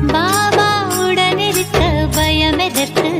பாபா உடனிருக்க பயம் எதற்கு?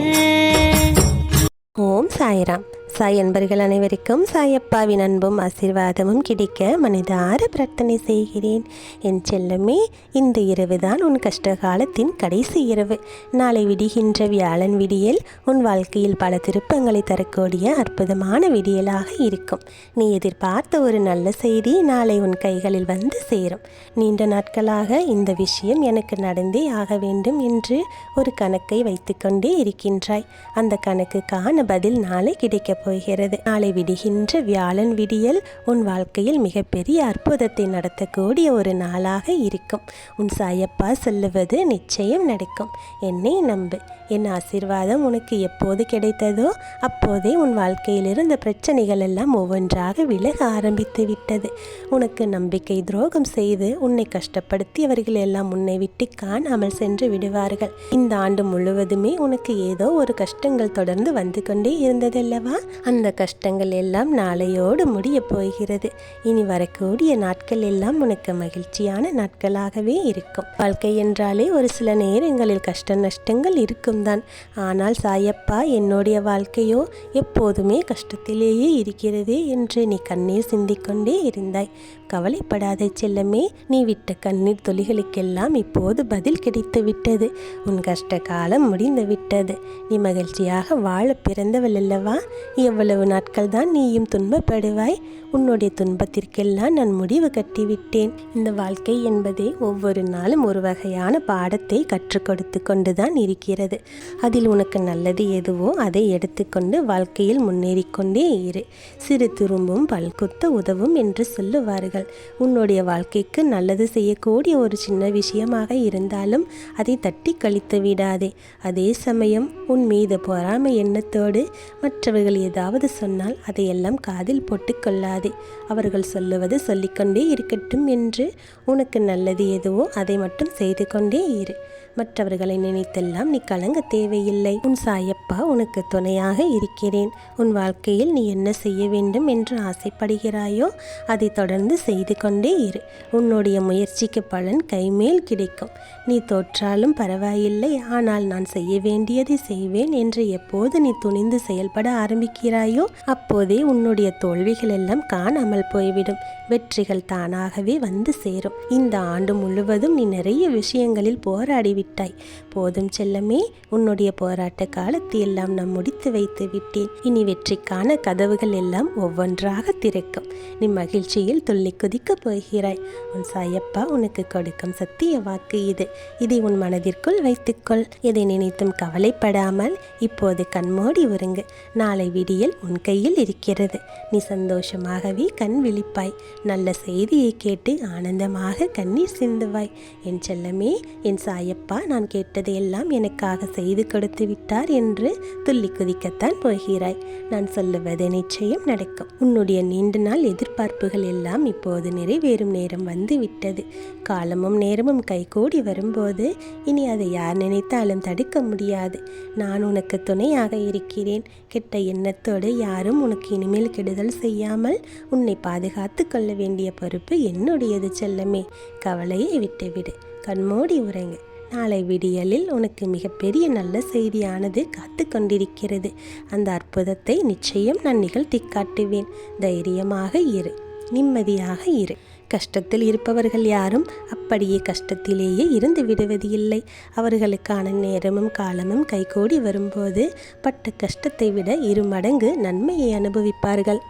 ஓம் சாய்ராம். சாய் அன்பர்கள் அனைவருக்கும் சாயப்பாவின் அன்பும் ஆசீர்வாதமும் கிடைக்க மனதார பிரார்த்தனை செய்கிறேன். என் செல்லமே, இந்த இரவு தான் உன் கஷ்ட காலத்தின் கடைசி இரவு. நாளை விடுகின்ற வியாழன் விடியல் உன் வாழ்க்கையில் பல திருப்பங்களை தரக்கூடிய அற்புதமான விடியலாக இருக்கும். நீ எதிர்பார்த்த ஒரு நல்ல செய்தி நாளை உன் கைகளில் வந்து சேரும். நீண்ட நாட்களாக இந்த விஷயம் எனக்கு நடந்தே ஆக வேண்டும் என்று ஒரு கணக்கை வைத்துக்கொண்டே இருக்கின்றாய். அந்த கணக்குக்கான பதில் நாளை கிடைக்கப் போகிறது. நாளை விடுகின்ற வியாழன் விடியல் உன் வாழ்க்கையில் மிகப்பெரிய அற்புதத்தை நடத்தக்கூடிய ஒரு நாளாக இருக்கும். உன் சாயப்பா சொல்லுவது நிச்சயம் நடக்கும். என்னை நம்பு. என் ஆசீர்வாதம் உனக்கு எப்போது கிடைத்ததோ அப்போதே உன் வாழ்க்கையில் இருந்த பிரச்சனைகள் எல்லாம் ஒவ்வொன்றாக விலக ஆரம்பித்து விட்டது. உனக்கு நம்பிக்கை துரோகம் செய்து உன்னை கஷ்டப்படுத்தியவர்கள் எல்லாம் உன்னை விட்டு காணாமல் சென்று விடுவார்கள். இந்த ஆண்டு முழுவதுமே உனக்கு ஏதோ ஒரு கஷ்டங்கள் தொடர்ந்து வந்து கொண்டே இருந்ததல்லவா? அந்த கஷ்டங்கள் எல்லாம் நாளையோடு முடிய போகிறது. இனி வரக்கூடிய நாட்கள் எல்லாம் உனக்கு மகிழ்ச்சியான நாட்களாகவே இருக்கும். வாழ்க்கை என்றாலே ஒரு சில நேரங்களில் கஷ்ட நஷ்டங்கள் இருக்கும் தான். ஆனால் சாயப்பா, என்னுடைய வாழ்க்கையோ எப்போதுமே கஷ்டத்திலேயே இருக்கிறதே என்று நீ கண்ணீர் சிந்திக்கொண்டே இருந்தாய். கவலைப்படாத செல்லமே, நீ விட்ட கண்ணீர் துளிகளுக்கெல்லாம் இப்போது பதில் கிடைத்து விட்டது. உன் கஷ்ட காலம் முடிந்து விட்டது. நீ மகிழ்ச்சியாக வாழ பிறந்தவள் அல்லவா? எவ்வளவு நாட்கள் தான் நீயும் துன்பப்படுவாய்? உன்னுடைய துன்பத்திற்கெல்லாம் நான் முடிவு கட்டிவிட்டேன். இந்த வாழ்க்கை என்பதே ஒவ்வொரு நாளும் ஒரு வகையான பாடத்தை கற்றுக் கொடுத்து கொண்டுதான் இருக்கிறது. அதில் உனக்கு நல்லது எதுவோ அதை எடுத்துக்கொண்டு வாழ்க்கையில் முன்னேறிக்கொண்டே இரு. சிறு துரும்பும் பல்குத்த உதவும் என்று சொல்லுவார்கள். உன்னுடைய வாழ்க்கைக்கு நல்லது செய்யக்கூடிய ஒரு சின்ன விஷயமாக இருந்தாலும் அதை தட்டி கழித்து விடாதே. அதே சமயம் உன் மீது பொறாமை எண்ணத்தோடு மற்றவர்கள் ஏதாவது சொன்னால் அதையெல்லாம் காதில் போட்டு கொள்ளாதே. அவர்கள் சொல்லுவது சொல்லிக்கொண்டே இருக்கட்டும் என்று உனக்கு நல்லது எதுவோ அதை மட்டும் செய்து கொண்டே இரு. மற்றவர்களை நினைத்தெல்லாம் நீ கலங்க தேவையில்லை. உன் சாயப்பா உனக்கு துணையாக இருக்கிறேன். உன் வாழ்க்கையில் நீ என்ன செய்ய வேண்டும் என்று ஆசைப்படுகிறாயோ அதை தொடர்ந்து செய்து கொண்டே இரு. உன்னுடைய முயற்சிக்கு பலன் கைமேல் கிடைக்கும். நீ தோற்றாலும் பரவாயில்லை, ஆனால் நான் செய்ய வேண்டியதை செய்வேன் என்று எப்போது நீ துணிந்து செயல்பட ஆரம்பிக்கிறாயோ அப்போதே உன்னுடைய தோல்விகள் எல்லாம் காணாமல் போய்விடும். வெற்றிகள் தானாகவே வந்து சேரும். இந்த ஆண்டு முழுவதும் நீ நிறைய விஷயங்களில் போராடிவிட்டாய். போதும் செல்லமே, உன்னுடைய போராட்ட காலத்தை எல்லாம் நான் முடித்து வைத்து விட்டேன். இனி வெற்றிக்கான கதவுகள் எல்லாம் ஒவ்வொன்றாக திறக்கும். நீ மகிழ்ச்சியில் துள்ளி குதிக்கப் போகிறாய். உன் சாயப்பா உனக்கு கொடுக்கும் சத்திய வாக்கு இது. இதை உன் மனதிற்குள் வைத்துக்கொள். எதை நினைத்தும் கவலைப்படாமல் இப்போது கண்மூடி உறங்கு. நாளை விடியல் உன் கையில் இருக்கிறது. நீ சந்தோஷமாகவே கண் விழிப்பாய். நல்ல செய்தியை கேட்டு ஆனந்தமாக கண்ணீர் சிந்துவாய். என் செல்லமே, என் சாயப்பா நான் கேட்டதையெல்லாம் எனக்காக செய்து கொடுத்து விட்டார் என்று துள்ளி குதிக்கத்தான் போகிறாய். நான் சொல்லுவது நிச்சயம் நடக்கும். உன்னுடைய நீண்ட நாள் எதிர்பார்ப்புகள் எல்லாம் இப்போது நிறைவேறும் நேரம் வந்து விட்டது. காலமும் நேரமும் கைகூடி வரும்போது இனி அதை யார் நினைத்தாலும் தடுக்க முடியாது. நான் உனக்கு துணையாக இருக்கிறேன். கெட்ட எண்ணத்தோடு யாரும் உனக்கு இனிமேல் கெடுதல் செய்யாமல் உன்னை பாதுகாத்து கொள்ள வேண்டிய பொறுப்பு என்னுடையது செல்லமே. கவலையை விட்டுவிடு. கண்மூடி உறங்கு. நாளை விடியலில் உனக்கு மிகப்பெரிய நல்ல செய்தியானது காத்து கொண்டிருக்கிறது. அந்த அற்புதத்தை நிச்சயம் நான் நிகழ்த்தி காட்டுவேன். தைரியமாக இரு, நிம்மதியாக இரு. கஷ்டத்தில் இருப்பவர்கள் யாரும் அப்படியே கஷ்டத்திலேயே இருந்து விடுவது இல்லை. அவர்களுக்கான நேரமும் காலமும் கைகூடி வரும்போது பட்ட கஷ்டத்தை விட 2 மடங்கு நன்மையை அனுபவிப்பார்கள்.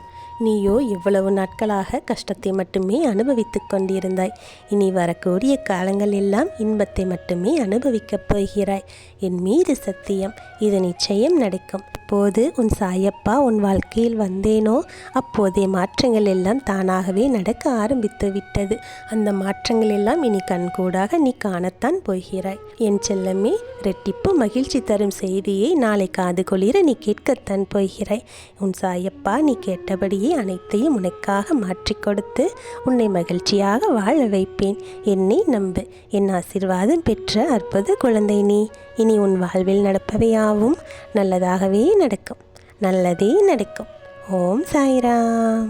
நீயோ இவ்வளவு நாட்களாக கஷ்டத்தை மட்டுமே அனுபவித்து கொண்டிருந்தாய். இனி வரக்கூடிய காலங்கள் எல்லாம் இன்பத்தை மட்டுமே அனுபவிக்கப் போகிறாய். என் மீது சத்தியம், இது நிச்சயம் நடக்கும். எப்போது உன் சாயப்பா உன் வாழ்க்கையில் வந்தேனோ அப்போதே மாற்றங்கள் எல்லாம் தானாகவே நடக்க ஆரம்பித்து விட்டது. அந்த மாற்றங்கள் எல்லாம் இனி கண்கூடாக நீ காணத்தான் போகிறாய். என் செல்லமே, ரெட்டிப்பு மகிழ்ச்சி தரும் செய்தியை நாளை காது குளிர நீ கேட்கத்தான் போகிறாய். உன் சாயப்பா நீ கேட்டபடியே அனைத்தையும் உனக்காக மாற்றி கொடுத்து உன்னை மகிழ்ச்சியாக வாழ வைப்பேன். என்னை நம்பு. என் ஆசீர்வாதம் பெற்ற அற்புத குழந்தை நீ. இனி உன் வாழ்வில் நடப்பவையாவும் நல்லதாகவே நடக்கும். நல்லதே நடக்கும். ஓம் சாய்ராம்.